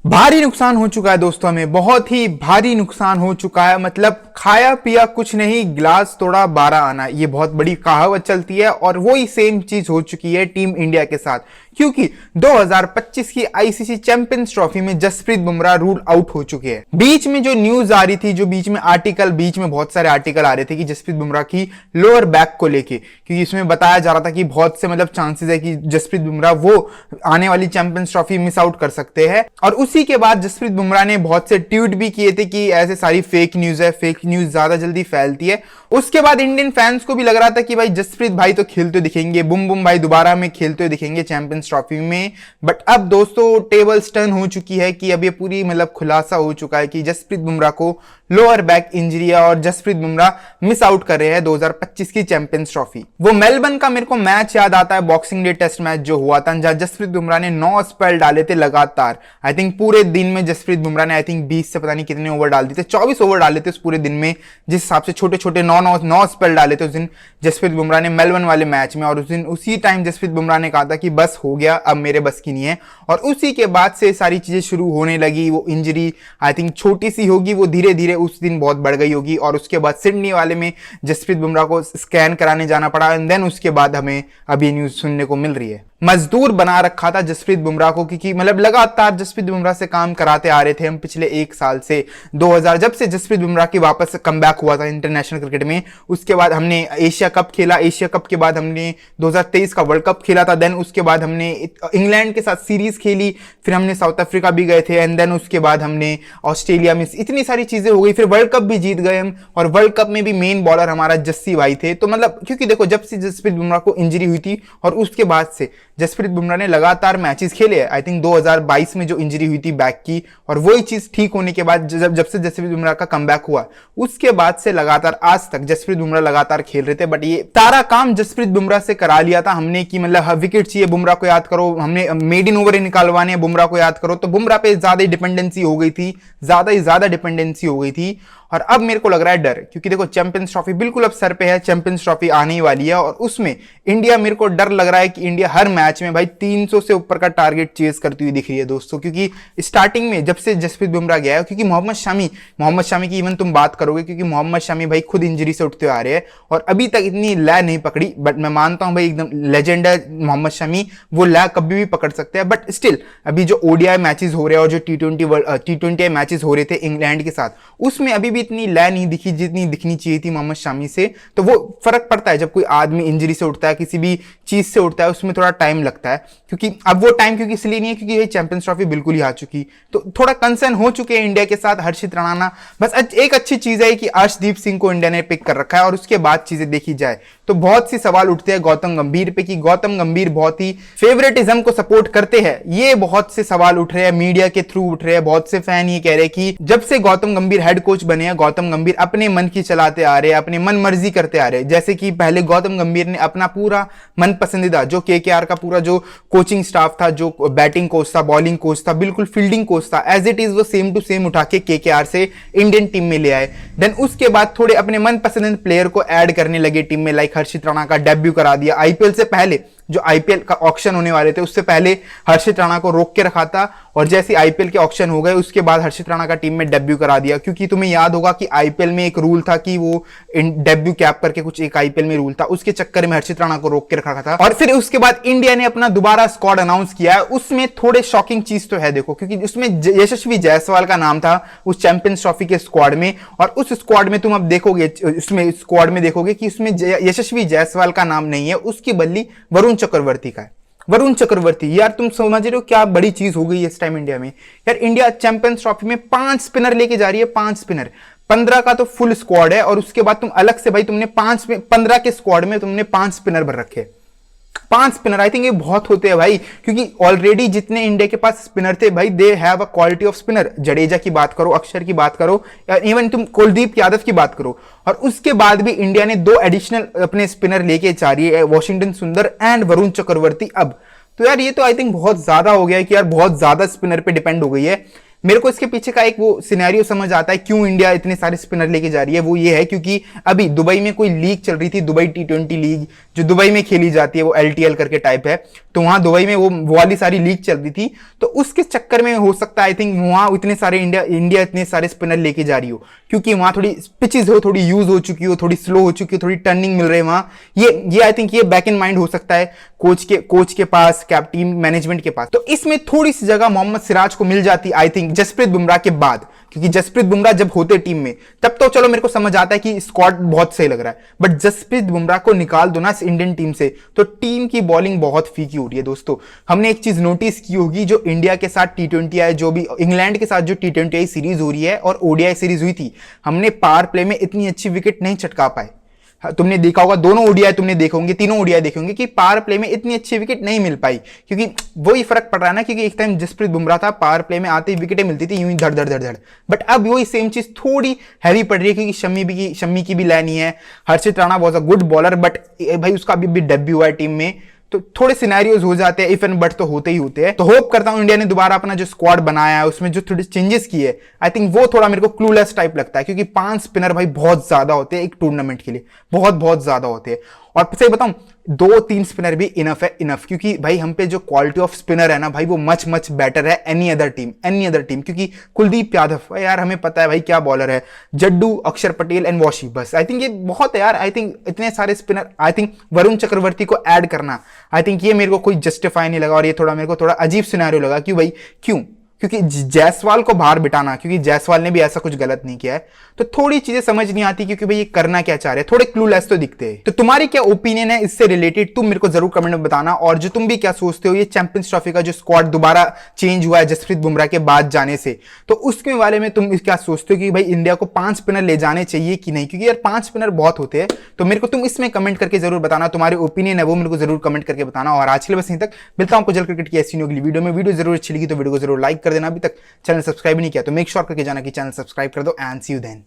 भारी नुकसान हो चुका है दोस्तों, हमें बहुत ही भारी नुकसान हो चुका है। मतलब खाया पिया कुछ नहीं, गिलास तोड़ा 12 आना, ये बहुत बड़ी कहावत चलती है और वही सेम चीज हो चुकी है टीम इंडिया के साथ। क्योंकि 2025 की आईसीसी चैंपियंस ट्रॉफी में जसप्रीत बुमराह रूल आउट हो चुके हैं। बीच में जो न्यूज आ रही थी, जो बीच में बहुत सारे आर्टिकल आ रहे थे कि जसप्रीत बुमराह की लोअर बैक को लेके, क्योंकि इसमें बताया जा रहा था कि बहुत से चांसेस है कि जसप्रीत बुमराह वो आने वाली चैंपियंस ट्रॉफी मिस आउट कर सकते हैं। और उसी के बाद जसप्रीत बुमराह ने बहुत से ट्वीट भी किए थे कि ऐसे सारी फेक न्यूज है, फेक न्यूज ज्यादा जल्दी फैलती है। उसके बाद इंडियन फैंस को भी लग रहा था कि भाई जसप्रीत भाई तो खेलते दिखेंगे, बुम बुम भाई दोबारा में खेलते दिखेंगे चैंपियंस ट्रॉफी में। बट अब दोस्तों टेबल्स टर्न हो चुकी है कि अब ये पूरी खुलासा हो चुका है कि जसप्रीत बुमराह को लोअर बैक इंजरी है और जसप्रीत बुमराह मिस आउट कर रहे हैं 2025 की चैंपियंस ट्रॉफी। वो मेलबर्न का मेरे को मैच याद आता है, बॉक्सिंग डे टेस्ट मैच जो हुआ था, जहां जसप्रीत बुमराह ने 9 स्पेल डाले थे लगातार। आई थिंक पूरे दिन में जसप्रीत बुमराह ने 20 से पता नहीं कितने ओवर डाल दिए थे, 24 ओवर डाले थे उस पूरे दिन में, जिस हिसाब से छोटे छोटे 9 स्पेल डाले थे उस दिन जसप्रीत बुमराह ने मेलबर्न वाले मैच में। और उस दिन उसी टाइम जसप्रीत बुमराह ने कहा था कि बस हो गया, अब मेरे बस की नहीं है। और उसी के बाद से सारी चीजें शुरू होने लगी। वो इंजरी आई थिंक छोटी सी होगी, वो धीरे धीरे उस दिन बहुत बढ़ गई होगी। और उसके बाद सिडनी वाले में जसप्रीत बुमराह को स्कैन कराने जाना पड़ा एंड देन उसके बाद हमें अब ये न्यूज सुनने को मिल रही है। मजदूर बना रखा था जसप्रीत बुमराह को, क्योंकि लगातार जसप्रीत बुमराह से काम कराते आ रहे थे हम पिछले 1 साल से। 2000 जब से जसप्रीत बुमराह की वापस कमबैक हुआ था इंटरनेशनल क्रिकेट में, उसके बाद हमने एशिया कप खेला, एशिया कप के बाद हमने 2023 का वर्ल्ड कप खेला था, देन उसके बाद हमने इंग्लैंड के साथ सीरीज खेली, फिर हमने साउथ अफ्रीका भी गए थे एंड देन उसके बाद हमने ऑस्ट्रेलिया में, इतनी सारी चीजें हो गई। फिर वर्ल्ड कप भी जीत गए हम और वर्ल्ड कप में भी मेन बॉलर हमारा जस्सी भाई थे। तो क्योंकि देखो जब से जसप्रीत बुमराह को इंजरी हुई थी और उसके बाद से जसप्रीत बुमराह ने लगातार मैचेस खेले। आई थिंक 2022 में जो इंजरी हुई थी बैक की, और वही चीज ठीक होने के बाद जब से जसप्रीत बुमराह का कमबैक हुआ, उसके बाद से लगातार आज तक जसप्रीत बुमराह लगातार खेल रहे थे। बट ये सारा काम जसप्रीत बुमराह से करा लिया था हमने कि विकेट चाहिए बुमराह को याद करो, हमने मेड इन ओवर निकालवाने बुमराह को याद करो। तो बुमराह पे ज्यादा डिपेंडेंसी हो गई थी, ज्यादा ही ज्यादा डिपेंडेंसी हो गई थी। और अब मेरे को लग रहा है डर, क्योंकि देखो चैंपियंस ट्रॉफी बिल्कुल अब सर पे है, चैंपियंस ट्रॉफी आने ही वाली है और उसमें इंडिया, मेरे को डर लग रहा है कि इंडिया हर मैच में भाई 300 से ऊपर का टारगेट चेज करती हुई दिख रही है दोस्तों। क्योंकि स्टार्टिंग में जब से जसप्रीत बुमराह गया है, क्योंकि मोहम्मद शामी की इवन तुम बात करोगे, क्योंकि मोहम्मद शामी भाई खुद इंजरी से उठते आ रहे हैं और अभी तक इतनी लय नहीं पकड़ी। बट मैं मानता हूं भाई एकदम लेजेंड है मोहम्मद शामी, वो लय कभी भी पकड़ सकते हैं। बट स्टिल अभी जो ओडीआई मैचेस हो रहे हैं और जो टी20 मैचेस हो रहे थे इंग्लैंड के साथ, उसमें अभी भी इतनी लय नहीं दिखी जितनी दिखनी चाहिए थी मोहम्मद शामी से। तो वो फर्क पड़ता है जब कोई आदमी इंजरी से उठता है, किसी भी चीज से उठता है, उसमें थोड़ा टाइम लगता है। क्योंकि अब वो टाइम क्योंकि इसलिए नहीं है क्योंकि चैंपियंस ट्रॉफी बिल्कुल ही आ चुकी, तो थोड़ा कंसर्न हो चुके हैं इंडिया के साथ हर्षित राणा। बस एक अच्छी चीज है कि अर्शदीप सिंह को इंडिया ने पिक कर रखा है। और उसके बाद चीजें देखी जाए तो बहुत सी सवाल उठते हैं गौतम गंभीर पे कि गौतम गंभीर बहुत ही फेवरेटिज्म को सपोर्ट करते हैं। ये बहुत से सवाल उठ रहे हैं, मीडिया के थ्रू उठ रहे हैं। बहुत से फैन ये कह रहे हैं कि जब से गौतम गंभीर हेड कोच बने हैं, गौतम गंभीर अपने मन की चलाते आ रहे हैं, अपने मन मर्जी करते आ रहे हैं। जैसे कि पहले गौतम गंभीर ने अपना पूरा मन पसंदीदा जो केकेआर का पूरा जो कोचिंग स्टाफ था, जो बैटिंग कोच था, बॉलिंग कोच था, बिल्कुल फील्डिंग कोच था, एज इट इज वो सेम टू सेम उठा के केकेआर से इंडियन टीम में ले आए। देन उसके बाद थोड़े अपने मन पसंद प्लेयर को ऐड करने लगे टीम में, लाइक हर्षित राणा का डेब्यू करा दिया। आईपीएल से पहले जो आईपीएल का ऑक्शन होने वाले थे उससे पहले हर्षित राणा को रोक के रखा था, और जैसे आईपीएल के ऑक्शन हो गए उसके बाद हर्षित राणा का टीम में डेब्यू करा दिया। क्योंकि तुम्हें याद होगा कि आईपीएल में एक रूल था कि वो डेब्यू कैप करके कुछ एक आईपीएल में रूल था, उसके चक्कर में हर्षित राणा को रोक के रखा था। और फिर उसके बाद इंडिया ने अपना दोबारा स्क्वाड अनाउंस किया है। उसमें थोड़े शॉकिंग चीज तो है देखो, क्योंकि उसमें यशस्वी जायसवाल का नाम था उस चैंपियंस ट्रॉफी के स्क्वाड में, और उस स्क्वाड में तुम अब देखोगे, उसमें स्क्वाड में देखोगे कि उसमें यशस्वी जायसवाल का नाम नहीं है, उसकी बदली वरुण चक्रवर्ती का है। वरुण चक्रवर्ती, यार तुम समझ रहे हो क्या बड़ी चीज हो गई है इस टाइम इंडिया में। यार इंडिया चैंपियंस ट्रॉफी में 5 स्पिनर लेके जा रही है, 5 स्पिनर, 15 का तो फुल स्क्वाड है और उसके बाद तुम अलग से भाई तुमने 15 के स्क्वाड में तुमने 5 स्पिनर भर रखे। 5 स्पिनर, आई थिंक ये बहुत होते हैं भाई, क्योंकि ऑलरेडी जितने इंडिया के पास स्पिनर थे भाई, they have a quality off spinner. Jadeja की बात करो, अक्षर की बात करो, इवन तुम कुलदीप यादव की बात करो। और उसके बाद भी इंडिया ने 2 एडिशनल अपने स्पिनर लेके जा रही है, वॉशिंगटन सुंदर एंड वरुण चक्रवर्ती अब। तो यार ये तो आई थिंक बहुत ज्यादा हो गया है कि यार बहुत ज्यादा स्पिनर पे डिपेंड हो गई है। मेरे को इसके पीछे का एक वो सिनेरियो समझ आता है क्यों इंडिया इतने सारे स्पिनर लेके जा रही है। वो ये है क्योंकि अभी दुबई में कोई लीग चल रही थी, दुबई T20 लीग, जो दुबई में खेली जाती है, वो LTL करके टाइप है। तो वहां दुबई में वो वाली सारी लीग चल रही थी, तो उसके चक्कर में हो सकता है आई थिंक वहां इतने सारे इंडिया इतने सारे स्पिनर लेके जा रही हो, क्योंकि वहां थोड़ी पिचेस हो, थोड़ी यूज हो चुकी हो, थोड़ी स्लो हो चुकी हो, थोड़ी टर्निंग मिल रही है वहां। ये आई थिंक ये बैक इन माइंड हो सकता है कोच के पास, टीम मैनेजमेंट के पास। तो इसमें थोड़ी सी जगह मोहम्मद सिराज को मिल जाती आई थिंक जसप्रीत बुमराह के बाद, क्योंकि जसप्रीत बुमराह जब होते टीम में तब तो चलो मेरे को समझ आता है कि स्क्वाड बहुत सही लग रहा है, बट जसप्रीत बुमराह को निकाल दो ना इस इंडियन टीम से तो टीम की बॉलिंग बहुत फीकी हो रही है दोस्तों। हमने एक चीज नोटिस की होगी, जो इंडिया के साथ T20 है, जो भी इंग्लैंड के साथ जो T20 सीरीज हो रही है और ODI सीरीज हुई थी, हमने पावर प्ले में इतनी अच्छी विकेट नहीं चटका पाए। तुमने देखा होगा दोनों ODI तुमने देखे होंगे, तीनों ODI देखे होंगे कि पावर प्ले में इतनी अच्छी विकेट नहीं मिल पाई, क्योंकि वही फर्क पड़ रहा है ना, क्योंकि एक टाइम जसप्रीत बुमराह था, पावर प्ले में आते ही विकेटें मिलती थी यूं ही धड़ धड़ धड़ धड़, बट अब वही सेम चीज थोड़ी हैवी पड़ रही है, क्योंकि शम्मी की भी लाइन ही है। Harshit Rana was a good bowler, but भाई उसका अभी डेब्यू हुआ है टीम में, तो थोड़े सिनेरियोज हो जाते हैं, इफ एंड बट तो होते ही होते हैं। तो होप करता हूं इंडिया ने दोबारा अपना जो स्क्वाड बनाया है उसमें जो थोड़े चेंजेस किए, आई थिंक वो थोड़ा मेरे को क्लूलेस टाइप लगता है, क्योंकि 5 स्पिनर भाई बहुत ज्यादा होते हैं एक टूर्नामेंट के लिए, बहुत ज्यादा होते हैं। और सही बताऊं 2-3 स्पिनर भी इनफ है, इनफ, क्योंकि भाई हम पे जो क्वालिटी ऑफ स्पिनर है ना भाई, वो मच बेटर है एनी अदर टीम, क्योंकि कुलदीप यादव यार हमें पता है भाई क्या बॉलर है, जड्डू, अक्षर पटेल एंड वॉशी, बस आई थिंक ये बहुत है यार। आई थिंक इतने सारे spinner, I think Varun Chakravarthy को ऐड करना, आई थिंक ये मेरे को कोई जस्टिफाई नहीं लगा, और ये थोड़ा मेरे को थोड़ा अजीब सिनेरियो लगा कि भाई क्यों, क्योंकि जायसवाल को बाहर बिठाना, क्योंकि जायसवाल ने भी ऐसा कुछ गलत नहीं किया है, तो थोड़ी चीजें समझ नहीं आती, क्योंकि भाई ये करना क्या चाह रहे हैं, थोड़े क्लूलेस तो दिखते हैं। तो तुम्हारी क्या ओपिनियन है इससे रिलेटेड, तुम मेरे को जरूर कमेंट में बताना, और जो तुम भी क्या सोचते हो ये चैंपियंस ट्रॉफी का जो स्क्वाड दोबारा चेंज हुआ है जसप्रीत बुमराह के बाद जाने से, तो उसके बारे में तुम क्या सोचते हो कि भाई इंडिया को 5 स्पिनर ले जाने चाहिए कि नहीं, क्योंकि यार 5 स्पिनर बहुत होते हैं। तो मेरे को तुम इसमें कमेंट करके जरूर बताना, तुम्हारी ओपिनियन है वो मेरे को जरूर कमेंट करके बताना। और आज के लिए बस यहीं तक, मिलता हूं कुछ क्रिकेट की ऐसी अगली वीडियो में। वीडियो जरूर अच्छी लगी तो वीडियो को जरूर लाइक कर देना, अभी तक चैनल सब्सक्राइब नहीं किया तो मेक श्योर करके जाना कि चैनल सब्सक्राइब कर दो, एंड सी यू देन।